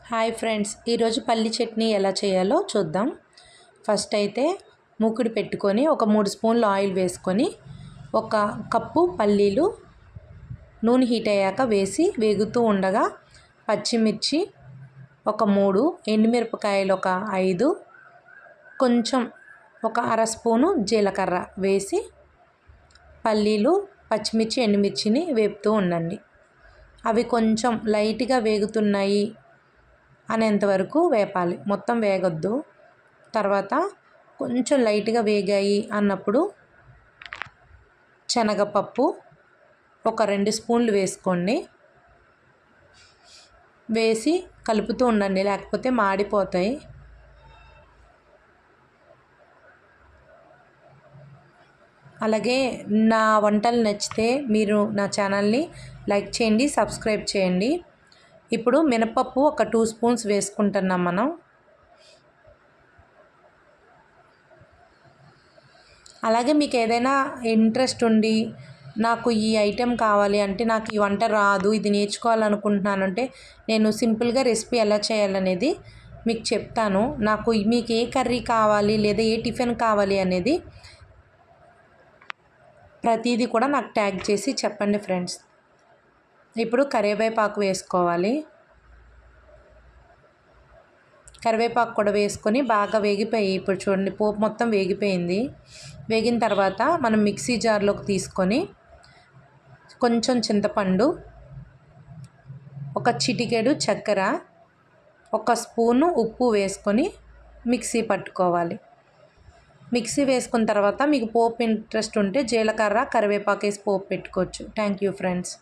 Hi friends, ఈరోజు పల్లి చట్నీ ఎలా చేయాలో చూద్దాం. ఫస్ట్ అయితే మూకుడు పెట్టుకొని ఒక 3 స్పూన్లు ఆయిల్ వేసుకొని ఒక కప్పు పల్లీలు నూనె హీట్ అయ్యాక వేసి వేగుతూ ఉండగా పచ్చిమిర్చి ఒక 3, ఎండుమిరపకాయలు ఒక 5, కొంచెం ఒక అర స్పూను జీలకర్ర వేసి పల్లీలు పచ్చిమిర్చి ఎండుమిర్చిని వేపుతూ ఉండండి. అవి కొంచెం లైట్గా వేగుతున్నాయి అనేంతవరకు వేపాలి, మొత్తం వేగొద్దు. తర్వాత కొంచెం లైట్గా వేగాయి అన్నప్పుడు శనగపప్పు ఒక 2 స్పూన్లు వేసుకోండి. వేసి కలుపుతూ ఉండండి, లేకపోతే మాడిపోతాయి. అలాగే నా వంటలు నచ్చితే మీరు నా ఛానల్ని లైక్ చేయండి, సబ్స్క్రైబ్ చేయండి. ఇప్పుడు మినపప్పు ఒక 2 స్పూన్స్ వేసుకుంటున్నాం మనం. అలాగే మీకు ఏదైనా ఇంట్రెస్ట్ ఉండి నాకు ఈ ఐటెం కావాలి అంటే, నాకు ఈ వంట రాదు, ఇది నేర్చుకోవాలనుకుంటున్నానంటే నేను సింపుల్గా రెసిపీ ఎలా చేయాలనేది మీకు చెప్తాను. మీకు ఏ కర్రీ కావాలి లేదా ఏ టిఫిన్ కావాలి అనేది ప్రతిదీ కూడా నాకు ట్యాగ్ చేసి చెప్పండి ఫ్రెండ్స్. ఇప్పుడు కరివేపాకు వేసుకోవాలి. కరివేపాకు కూడా వేసుకొని బాగా వేగిపోయి, ఇప్పుడు చూడండి పోపు మొత్తం వేగిపోయింది. వేగిన తర్వాత మనం మిక్సీ జార్లోకి తీసుకొని కొంచెం చింతపండు, ఒక చిటికెడు చక్కెర, ఒక స్పూను ఉప్పు వేసుకొని మిక్సీ పట్టుకోవాలి. మిక్సీ వేసుకున్న తర్వాత మీకు పోపు ఇంట్రెస్ట్ ఉంటే జీలకర్ర కరివేపాకు వేసి పోపు పెట్టుకోవచ్చు. Thank you friends.